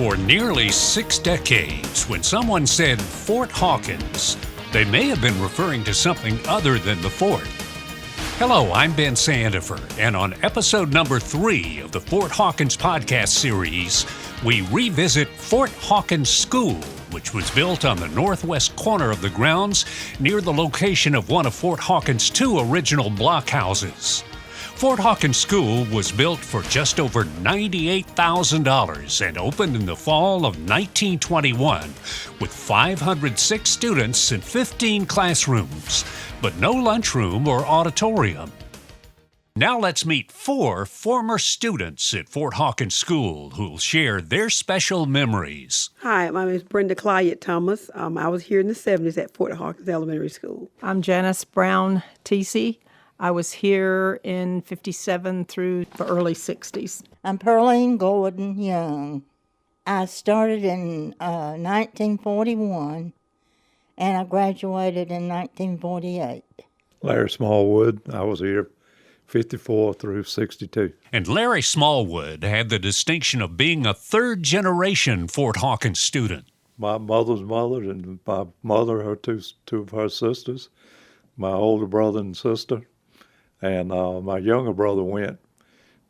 For nearly 6 decades, when someone said Fort Hawkins, they may have been referring to something other than the fort. Hello, I'm Ben Sandifer, and on episode number 3 of the Fort Hawkins podcast series, we revisit Fort Hawkins School, which was built on the northwest corner of the grounds near the location of one of Fort Hawkins' 2 original blockhouses. Fort Hawkins School was built for just over $98,000 and opened in the fall of 1921 with 506 students and 15 classrooms, but no lunchroom or auditorium. Now let's meet 4 former students at Fort Hawkins School who'll share their special memories. Hi, my name is Brenda Clyde Thomas. I was here in the 70s at Fort Hawkins Elementary School. I'm Janice Brown Teesey. I was here in 57 through the early 60s. I'm Pearline Gordon Young. I started in 1941, and I graduated in 1948. Larry Smallwood. I was here 54 through 62. And Larry Smallwood had the distinction of being a third-generation Fort Hawkins student. My mother's mother and my mother, her two of her sisters, my older brother and sister, and my younger brother went,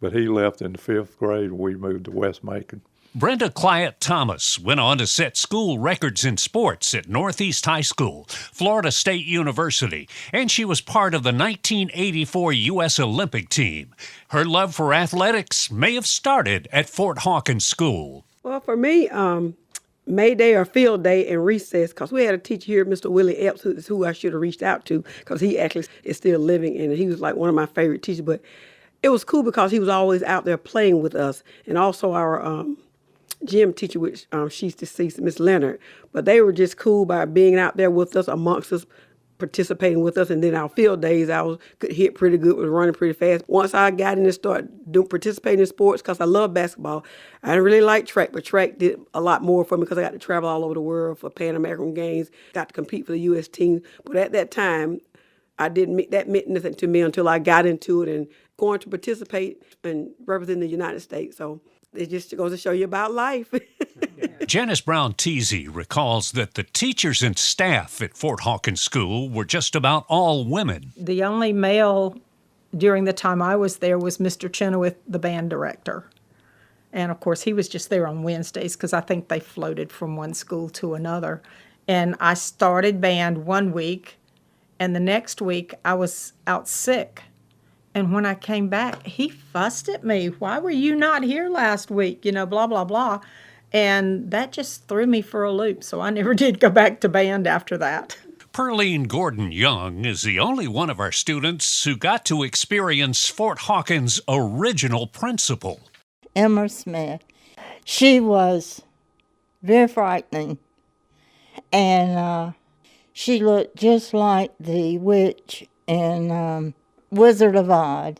but he left in the 5th grade. We moved to West Macon. Brenda Clyde Thomas went on to set school records in sports at Northeast High School, Florida State University, and she was part of the 1984 U.S. Olympic team. Her love for athletics may have started at Fort Hawkins School. Well, for me, May Day or field day and recess, because we had a teacher here, Mr. Willie Epps, who I should have reached out to, because he actually is still living, and he was like one of my favorite teachers. But it was cool because he was always out there playing with us, and also our gym teacher, which she's deceased, Miss Leonard. But they were just cool by being out there with us, amongst us, participating with us. And then our field days, could hit pretty good, was running pretty fast. Once I got in and started participating in sports, because I love basketball, I didn't really like track, but track did a lot more for me because I got to travel all over the world for Pan American Games, got to compete for the U.S. team. But at that time, that meant nothing to me until I got into it and going to participate and represent the United States. So it just goes to show you about life. Janice Brown Teesey recalls that the teachers and staff at Fort Hawkins School were just about all women. The only male during the time I was there was Mr. Chenoweth, the band director. And, of course, he was just there on Wednesdays because I think they floated from one school to another. And I started band one week, and the next week I was out sick. And when I came back, he fussed at me. Why were you not here last week? Blah, blah, blah. And that just threw me for a loop, so I never did go back to band after that. Pearline Gordon Young is the only one of our students who got to experience Fort Hawkins' original principal. Emma Smith. She was very frightening, and she looked just like the witch in Wizard of Oz,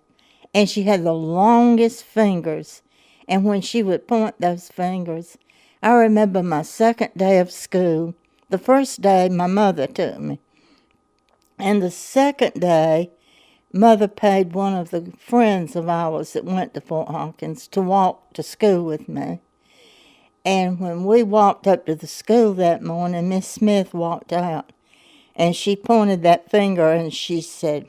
and she had the longest fingers. And when she would point those fingers, I remember my second day of school. The first day, my mother took me. And the second day, Mother paid one of the friends of ours that went to Fort Hawkins to walk to school with me. And when we walked up to the school that morning, Miss Smith walked out, and she pointed that finger and she said,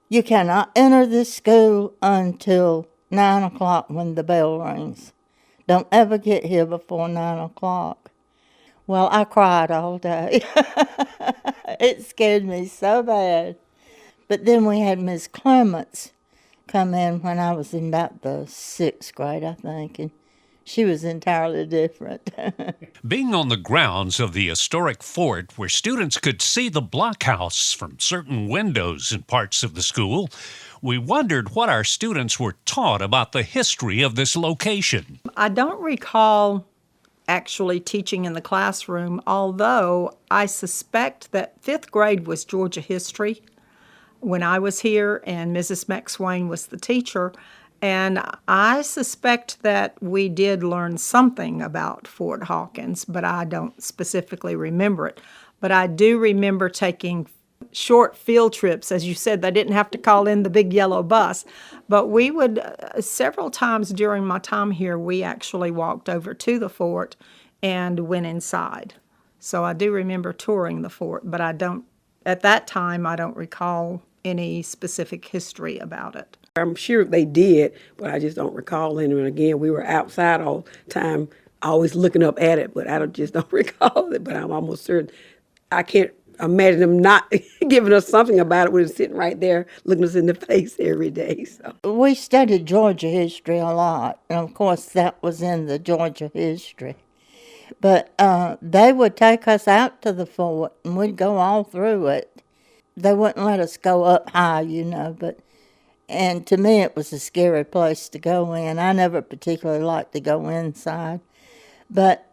"You cannot enter this school until 9 o'clock when the bell rings. Don't ever get here before 9 o'clock. Well, I cried all day. It scared me so bad. But then we had Miss Clements come in when I was in about the 6th grade, I think, and she was entirely different. Being on the grounds of the historic fort where students could see the blockhouse from certain windows in parts of the school, we wondered what our students were taught about the history of this location. I don't recall actually teaching in the classroom, although I suspect that 5th grade was Georgia history when I was here, and Mrs. McSwain was the teacher. And I suspect that we did learn something about Fort Hawkins, but I don't specifically remember it. But I do remember taking short field trips. As you said, they didn't have to call in the big yellow bus. But we would, several times during my time here, we actually walked over to the fort and went inside. So I do remember touring the fort, but at that time, I don't recall any specific history about it. I'm sure they did, but I just don't recall any. And again, we were outside all the time, always looking up at it, but just don't recall it. But I'm almost certain. I can't imagine them not giving us something about it. We're sitting right there looking us in the face every day. So We studied Georgia history a lot, and of course that was in the Georgia history. But they would take us out to the fort, and we'd go all through it. They wouldn't let us go up high, and to me it was a scary place to go in. I never particularly liked to go inside. But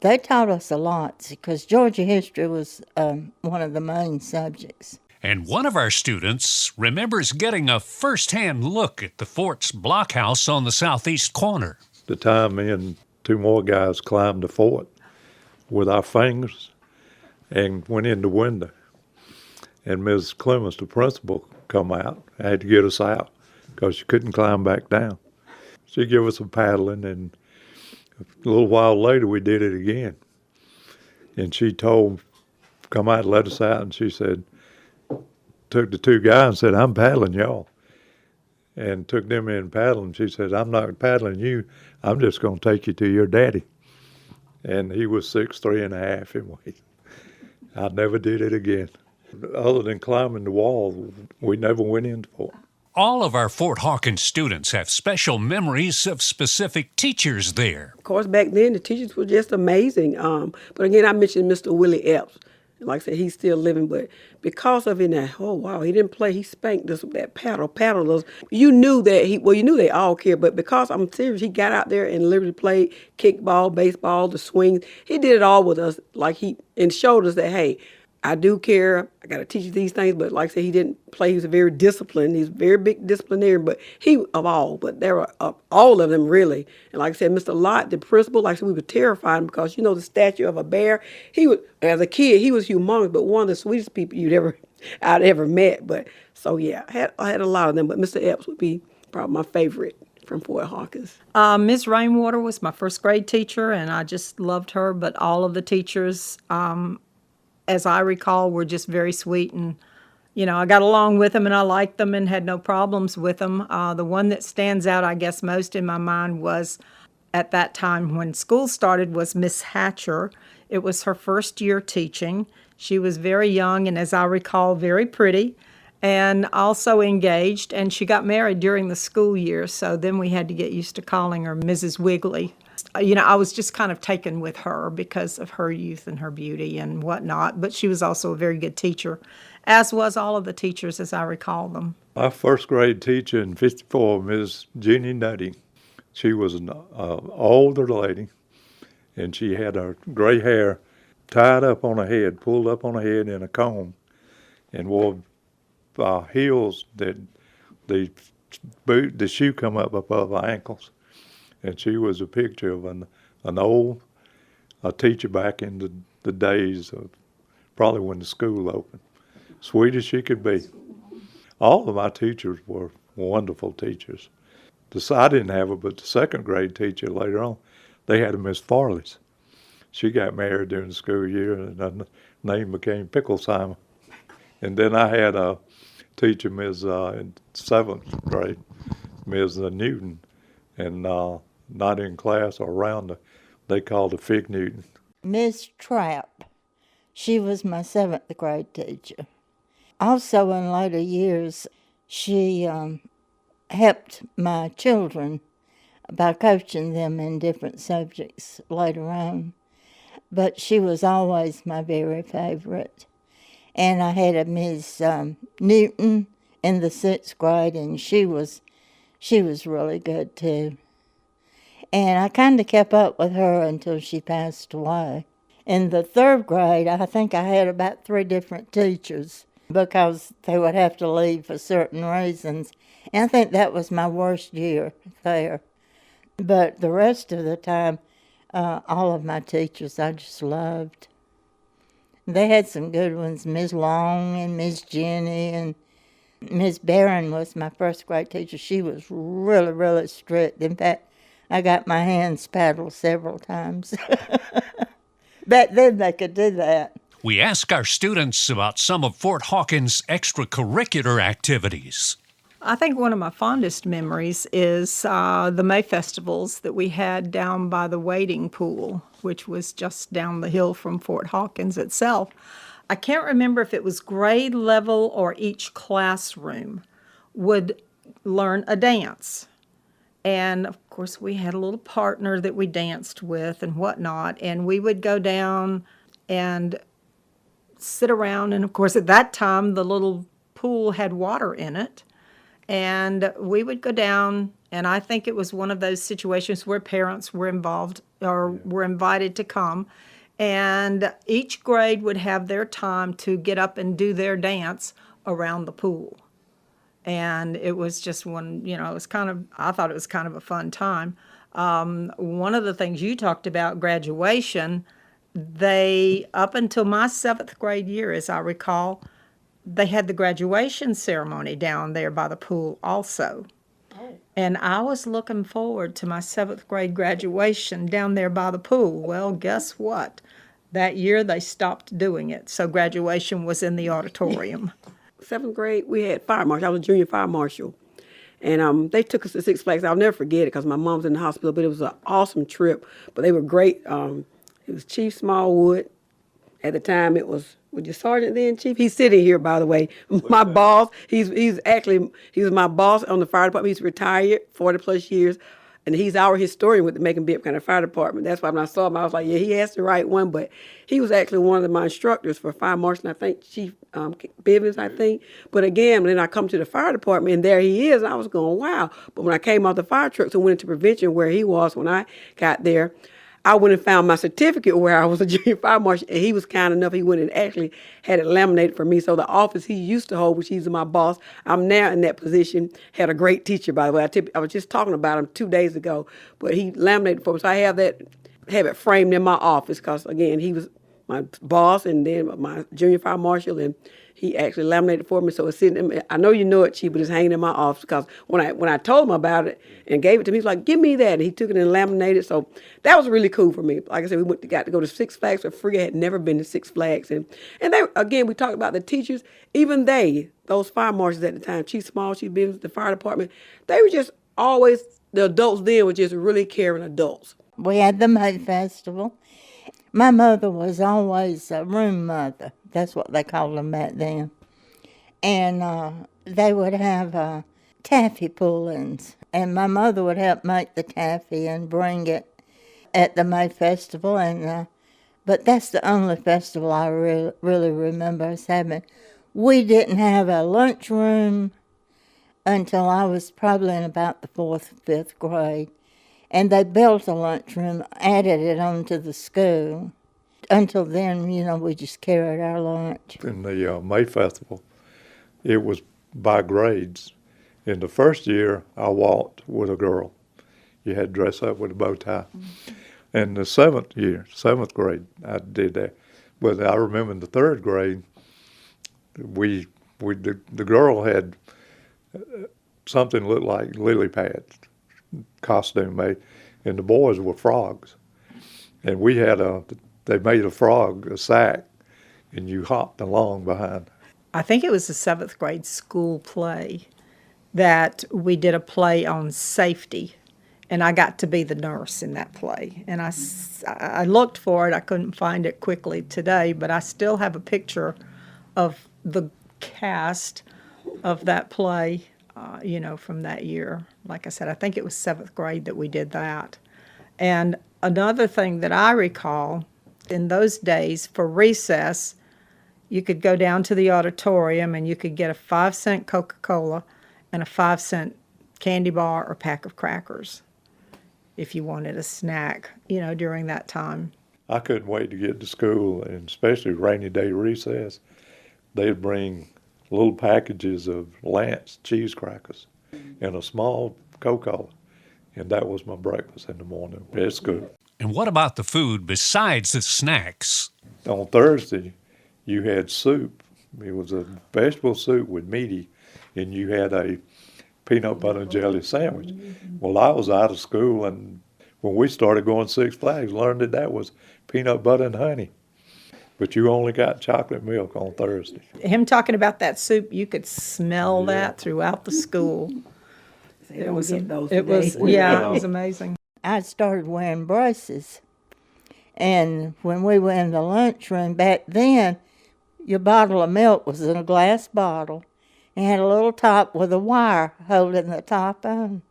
they taught us a lot because Georgia history was one of the main subjects. And one of our students remembers getting a first-hand look at the fort's blockhouse on the southeast corner. The time me and two more guys climbed the fort with our fingers and went in the window. And Ms. Clemens, the principal, come out. I had to get us out because she couldn't climb back down. She gave us a paddling, and a little while later we did it again. And she come out and let us out, and she said, took the two guys and said, "I'm paddling y'all." And took them in paddling. She said, "I'm not paddling you. I'm just going to take you to your daddy." And he was 6'3.5" in weight. I never did it again. Other than climbing the wall, we never went into fort. All of our Fort Hawkins students have special memories of specific teachers there. of course, back then the teachers were just amazing. But again, I mentioned Mr. Willie Epps. Like I said, he's still living, but because of it, oh wow, he didn't play. He spanked us with that paddle us. You knew that you knew they all cared, but because I'm serious, he got out there and literally played kickball, baseball, the swings. He did it all with us, and showed us that, hey, I do care. I got to teach you these things. But like I said, he didn't play. He was very disciplined. He's a very big disciplinarian, but there were all of them really. And like I said, Mr. Lott, the principal, like I said, we were terrified because, the statue of a bear, as a kid, he was humongous, but one of the sweetest people I'd ever met. But so yeah, I had a lot of them, but Mr. Epps would be probably my favorite from Fort Hawkins. Ms. Rainwater was my first grade teacher, and I just loved her, but all of the teachers, as I recall, were just very sweet, and I got along with them and I liked them and had no problems with them. The one that stands out, I guess, most in my mind was at that time when school started was Miss Hatcher. It was her first year teaching. She was very young and, as I recall, very pretty and also engaged, and she got married during the school year, so then we had to get used to calling her Mrs. Wiggly. I was just kind of taken with her because of her youth and her beauty and whatnot, but she was also a very good teacher, as was all of the teachers as I recall them. My first grade teacher in 54, Ms. Jenny Nutty, she was an older lady, and she had her gray hair tied up on her head, pulled up on her head in a comb, and wore heels that the shoe come up above her ankles. And she was a picture of an old teacher back in the days of probably when the school opened. Sweet as she could be. All of my teachers were wonderful teachers. I didn't have her, but the second grade teacher later on, they had a Miss Farley's. She got married during the school year, and her name became Picklesheimer. And then I had a teacher, Ms. In 7th grade, Ms. Newton, and not in class or around her, they called her Fig Newton. Miss Trapp, she was my 7th grade teacher. Also in later years, she helped my children by coaching them in different subjects later on. But she was always my very favorite. And I had a Miss Newton in the 6th grade, and she was really good too. And I kind of kept up with her until she passed away. In the 3rd grade, I think I had about 3 different teachers because they would have to leave for certain reasons. And I think that was my worst year there. But the rest of the time, all of my teachers I just loved. They had some good ones, Miss Long and Miss Jenny, and Miss Barron was my first grade teacher. She was really, really strict. In fact, I got my hands paddled several times. Back then they could do that. We ask our students about some of Fort Hawkins' extracurricular activities. I think one of my fondest memories is the May festivals that we had down by the wading pool, which was just down the hill from Fort Hawkins itself. I can't remember if it was grade level or each classroom would learn a dance. And of course, we had a little partner that we danced with and whatnot, and we would go down and sit around. And of course, at that time, the little pool had water in it. And we would go down, and I think it was one of those situations where parents were involved or were invited to come. And each grade would have their time to get up and do their dance around the pool. And it was just one, it was I thought it was kind of a fun time. One of the things you talked about, graduation, up until my 7th grade year, as I recall, they had the graduation ceremony down there by the pool also. Oh. And I was looking forward to my 7th grade graduation down there by the pool. Well, guess what? That year they stopped doing it, so graduation was in the auditorium. 7th grade, we had fire marshal. I was a junior fire marshal. And they took us to Six Flags. I'll never forget it because my mom's in the hospital, but it was an awesome trip. But they were great. It was Chief Smallwood. At the time, it was your sergeant then, Chief? He's sitting here, by the way. My boss, he was my boss on the fire department. He's retired, 40 plus years. And he's our historian with the Macon Bibb County Fire Department. That's why when I saw him, I was like, yeah, he has the right one. But he was actually one of my instructors for fire marshal, I think, Chief Bivens, I think. But again, then I come to the fire department, and there he is. And I was going, wow. But when I came off the fire trucks and went into prevention where he was when I got there, I went and found my certificate where I was a junior fire marshal, and he was kind enough. He went and actually had it laminated for me. So the office he used to hold, which he's my boss, I'm now in that position, had a great teacher, by the way. I was just talking about him 2 days ago, but he laminated for me. So I have it framed in my office because, again, he was my boss and then my junior fire marshal, and he actually laminated for me. So it's sitting. I know you know it, Chief, but it's hanging in my office because when I told him about it and gave it to him, he was like, "Give me that." And he took it and laminated. So that was really cool for me. Like I said, got to go to Six Flags for free. I had never been to Six Flags, and they again we talked about the teachers. Even those fire marshals at the time, Chief Small, Chief Bivens, the fire department, they were just always the adults. Then were just really caring adults. We had the May Festival. My mother was always a room mother. That's what they called them back then. And they would have taffy pullings. And my mother would help make the taffy and bring it at the May Festival. But that's the only festival I really remember us having. We didn't have a lunchroom until I was probably in about the 4th or 5th grade. And they built a lunchroom, added it onto the school. Until then, we just carried our lunch. In the May Festival, it was by grades. In the first year, I walked with a girl. You had to dress up with a bow tie. Mm-hmm. In the 7th grade, I did that. But I remember in the 3rd grade, the girl had something looked like lily pads costume made, and the boys were frogs. And they made a frog a sack, and you hopped along behind. I think it was the 7th grade school play that we did a play on safety, and I got to be the nurse in that play. And I looked for it. I couldn't find it quickly today, but I still have a picture of the cast of that play, from that year. Like I said, I think it was 7th grade that we did that. And another thing that I recall, in those days, for recess, you could go down to the auditorium and you could get a 5-cent Coca-Cola and a 5-cent candy bar or pack of crackers if you wanted a snack, during that time. I couldn't wait to get to school, and especially rainy day recess. They'd bring little packages of Lance cheese crackers and a small Coca-Cola, and that was my breakfast in the morning at school. And what about the food besides the snacks? On Thursday, you had soup. It was a vegetable soup with meaty, and you had a peanut butter and jelly sandwich. Well, I was out of school, and when we started going Six Flags, learned that was peanut butter and honey. But you only got chocolate milk on Thursday. Him talking about that soup, you could smell that throughout the school. It was amazing. I started wearing braces. And when we were in the lunchroom back then, your bottle of milk was in a glass bottle and had a little top with a wire holding the top on.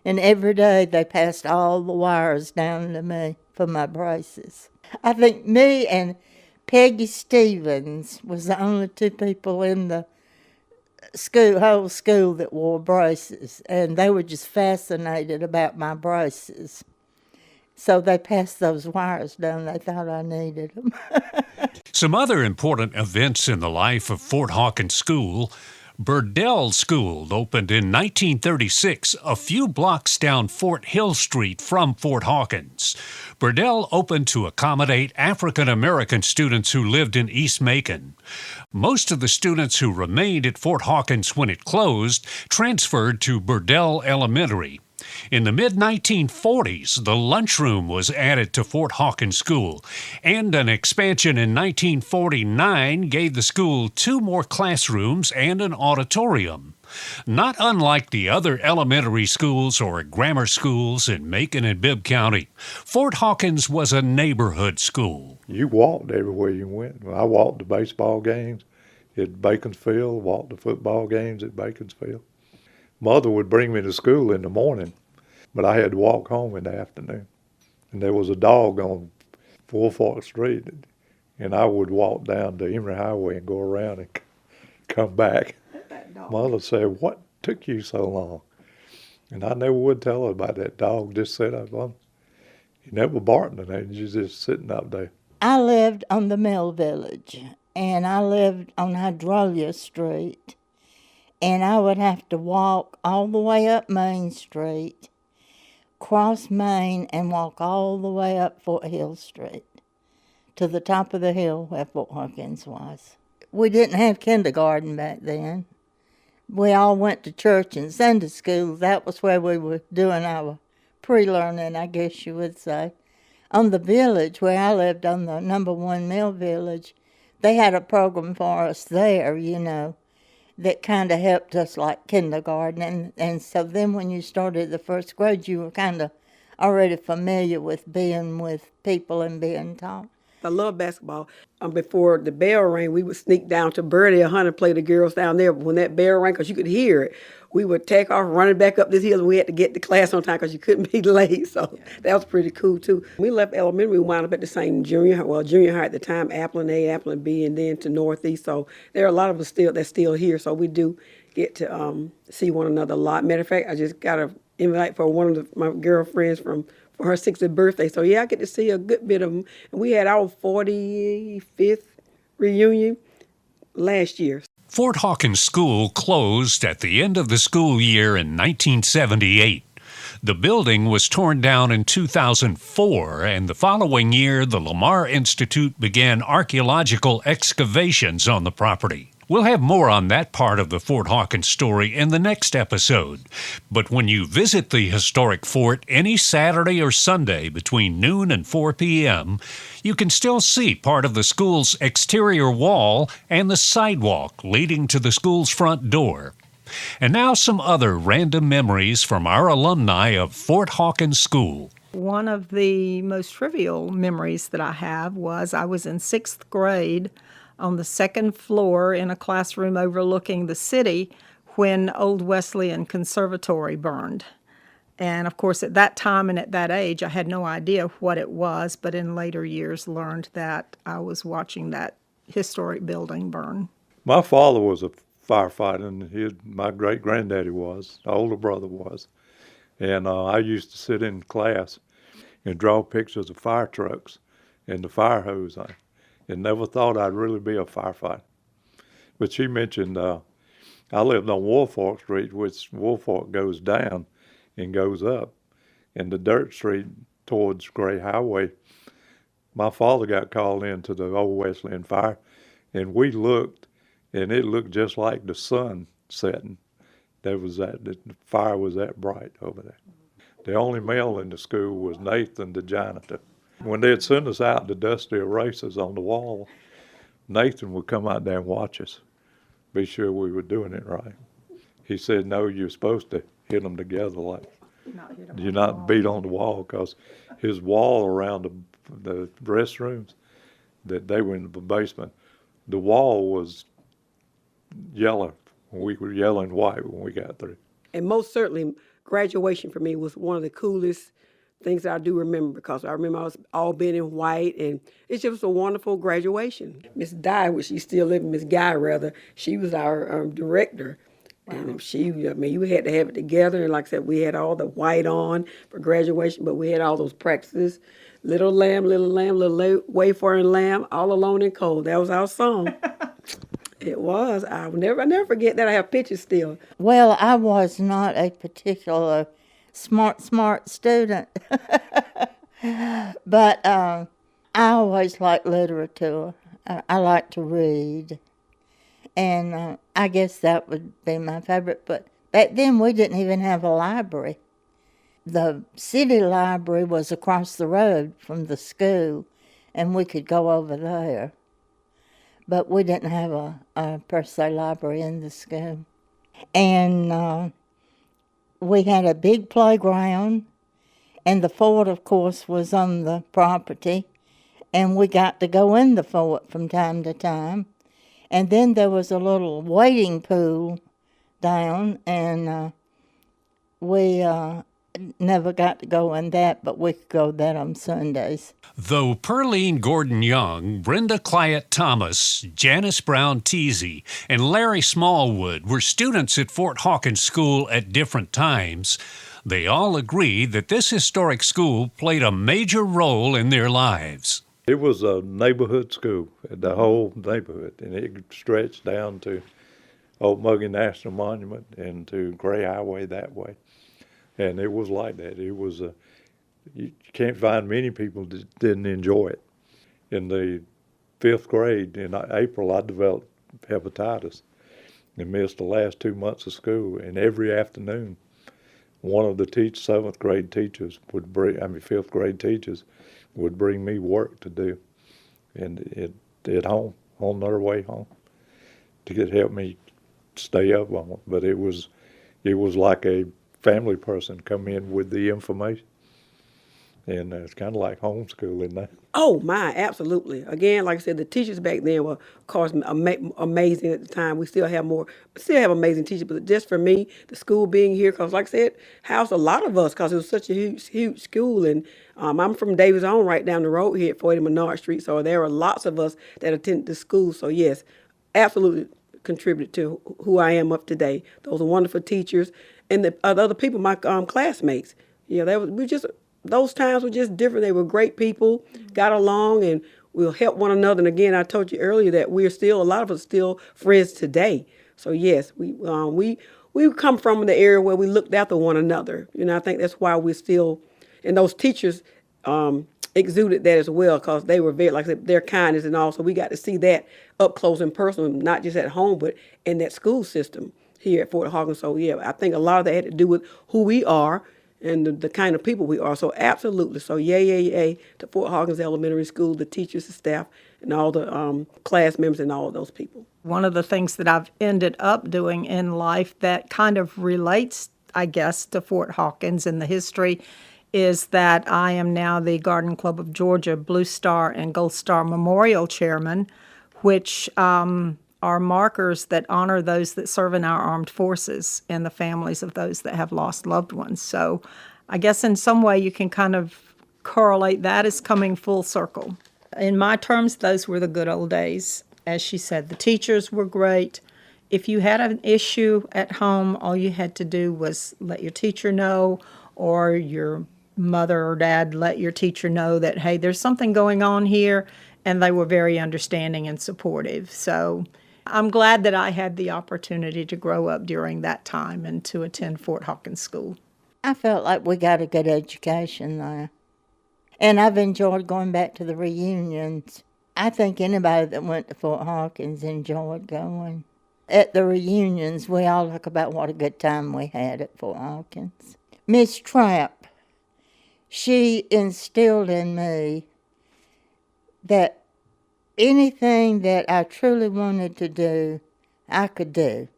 And every day they passed all the wires down to me for my braces. I think me and Peggy Stevens was the only two people in the whole school that wore braces, and they were just fascinated about my braces. So they passed those wires down. They thought I needed them. Some other important events in the life of Fort Hawkins School. Burdell School opened in 1936, a few blocks down Fort Hill Street from Fort Hawkins. Burdell opened to accommodate African American students who lived in East Macon. Most of the students who remained at Fort Hawkins when it closed transferred to Burdell Elementary. In the mid-1940s, the lunchroom was added to Fort Hawkins School, and an expansion in 1949 gave the school 2 more classrooms and an auditorium. Not unlike the other elementary schools or grammar schools in Macon and Bibb County, Fort Hawkins was a neighborhood school. You walked everywhere you went. I walked to baseball games at Baconsfield, walked to football games at Baconsfield. Mother would bring me to school in the morning, but I had to walk home in the afternoon. And there was a dog on Full Fork Street, and I would walk down to Emory Highway and go around and come back. Mother said, "What took you so long?" And I never would tell her about that dog. Just sat up on. He never barked or anything. He was just sitting up there. I lived on the Mill Village, and I lived on Hydrolia Street. And I would have to walk all the way up Main Street, cross Main, and walk all the way up Fort Hill Street to the top of the hill where Fort Hawkins was. We didn't have kindergarten back then. We all went to church and Sunday school. That was where we were doing our pre-learning, I guess you would say. On the village, where I lived on the number 1 Mill Village, they had a program for us there, that kind of helped us like kindergarten. And so then when you started the first grade, you were kind of already familiar with being with people and being taught. I love basketball. Before the bell rang, we would sneak down to Birdie or Hunter, play the girls down there. But when that bell rang, because you could hear it, we would take off running back up this hill, and we had to get to class on time because you couldn't be late. So that was pretty cool, too. We left elementary, we wound up at the same junior high at the time, Applin A, Applin B, and then to Northeast. So there are a lot of us that's still here, so we do get to see one another a lot. Matter of fact, I just got an invite for one of my girlfriends for her 60th birthday. So, yeah, I get to see a good bit of them. And we had our 45th reunion last year. Fort Hawkins School closed at the end of the school year in 1978. The building was torn down in 2004, and the following year, the Lamar Institute began archaeological excavations on the property. We'll have more on that part of the Fort Hawkins story in the next episode. But when you visit the historic fort any Saturday or Sunday between noon and 4 p.m., you can still see part of the school's exterior wall and the sidewalk leading to the school's front door. And now some other random memories from our alumni of Fort Hawkins School. One of the most trivial memories that I have was I was in 6th grade on the 2nd floor in a classroom overlooking the city when Old Wesleyan Conservatory burned. And of course, at that time and at that age, I had no idea what it was, but in later years learned that I was watching that historic building burn. My father was a firefighter, and my great-granddaddy was, the older brother was. And I used to sit in class and draw pictures of fire trucks and the fire hose on. And never thought I'd really be a firefighter. But she mentioned I lived on Woolfork Street, which Woolfork goes down and goes up. And the dirt street towards Gray Highway, my father got called into the Old Wesleyan Fire, And we looked, and it looked just like the sun setting. The fire was that bright over there. The only male in the school was Nathan, the janitor. When they'd send us out to dust the erasers on the wall, Nathan would come out there and watch us, be sure we were doing it right. He said, no, you're supposed to hit them together you're not beat on the wall, because his wall around the restrooms, that they were in the basement, the wall was yellow. We were yellow and white when we got through. And most certainly, graduation for me was one of the coolest things that I do remember, because I remember I was all being in white, and it's just a wonderful graduation. Miss Dye, which she's still living, Miss Guy rather, she was our director. Wow. And you had to have it together. And like I said, we had all the white on for graduation, but we had all those practices. Little lamb, little wayfaring lamb, all alone and cold. That was our song. It was. I never forget that. I have pictures still. Well, I was not a particular smart student, but I always liked literature. I like to read, and I guess that would be my favorite. But back then, we didn't even have a library. The city library was across the road from the school, and we could go over there. But we didn't have a per se library in the school. And we had a big playground, and the fort, of course, was on the property, and we got to go in the fort from time to time. And then there was a little wading pool down, and we never got to go in that, but we could go there on Sundays. Though Pearline Gordon Young, Brenda Clyett Thomas, Janice Brown Teasy, and Larry Smallwood were students at Fort Hawkins School at different times, they all agree that this historic school played a major role in their lives. It was a neighborhood school, the whole neighborhood, and it stretched down to Old Muggy National Monument and to Gray Highway that way. And it was like that. It was you can't find many people that didn't enjoy it. In the 5th grade, in April, I developed hepatitis and missed the last 2 months of school. And every afternoon, one of the 7th grade teachers would 5th grade teachers would bring me work to do, and at home, on their way home, to help me stay up on it. But it was like a family person come in with the information, and it's kind of like homeschooling now. Oh my, absolutely. Again, like I said, the teachers back then were, of course, amazing at the time. We still have amazing teachers, but just for me, the school being here, because like I said, housed a lot of us, because it was such a huge school, and I'm from Davis On, right down the road here at 40 Menard Street, so there are lots of us that attended the school. So yes, absolutely contributed to who I am up today. Those are wonderful teachers, and the other people, my classmates. Those times were just different. They were great people, got along, and we'll help one another. And again, I told you earlier that a lot of us still friends today. So yes, we come from the area where we looked after one another. I think that's why we're still, and those teachers exuded that as well, because they were very, like I said, their kindness and all. So we got to see that up close and personal, not just at home, but in that school system here at Fort Hawkins. So yeah, I think a lot of that had to do with who we are and the kind of people we are. So absolutely. So yay to Fort Hawkins Elementary School, the teachers, the staff, and all the class members and all of those people. One of the things that I've ended up doing in life that kind of relates, I guess, to Fort Hawkins and the history is that I am now the Garden Club of Georgia Blue Star and Gold Star Memorial Chairman, which are markers that honor those that serve in our armed forces and the families of those that have lost loved ones. So I guess in some way you can kind of correlate that as coming full circle. In my terms, those were the good old days. As she said, the teachers were great. If you had an issue at home, all you had to do was let your teacher know, or your mother or dad let your teacher know that, hey, there's something going on here, and they were very understanding and supportive. So I'm glad that I had the opportunity to grow up during that time and to attend Fort Hawkins School. I felt like we got a good education there. And I've enjoyed going back to the reunions. I think anybody that went to Fort Hawkins enjoyed going. At the reunions, we all talk about what a good time we had at Fort Hawkins. Miss Trapp, she instilled in me that anything that I truly wanted to do, I could do.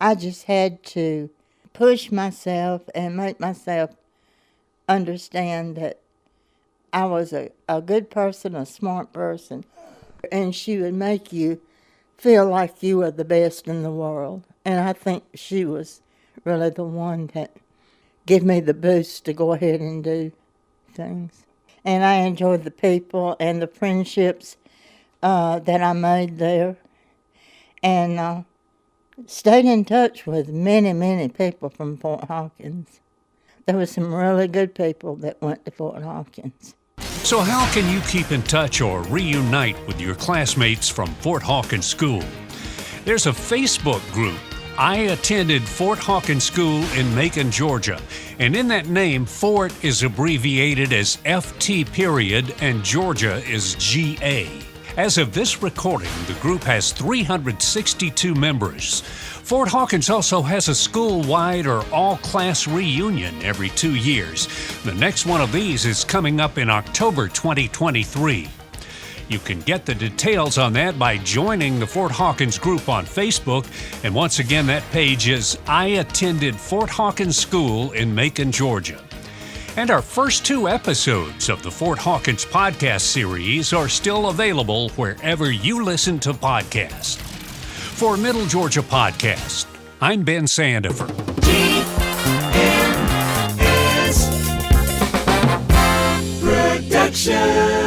I just had to push myself and make myself understand that I was a good person, a smart person, and she would make you feel like you were the best in the world. And I think she was really the one that gave me the boost to go ahead and do things. And I enjoyed the people and the friendships that I made there, and stayed in touch with many, many people from Fort Hawkins. There were some really good people that went to Fort Hawkins. So how can you keep in touch or reunite with your classmates from Fort Hawkins School? There's a Facebook group, I attended Fort Hawkins School in Macon, Georgia. And in that name, Fort is abbreviated as FT period and Georgia is GA. As of this recording, the group has 362 members. Fort Hawkins also has a school-wide or all-class reunion every 2 years. The next one of these is coming up in October 2023. You can get the details on that by joining the Fort Hawkins group on Facebook. And once again, that page is I attended Fort Hawkins School in Macon, Georgia. And our first 2 episodes of the Fort Hawkins podcast series are still available wherever you listen to podcasts. For Middle Georgia Podcast, I'm Ben Sandifer. DNS Production.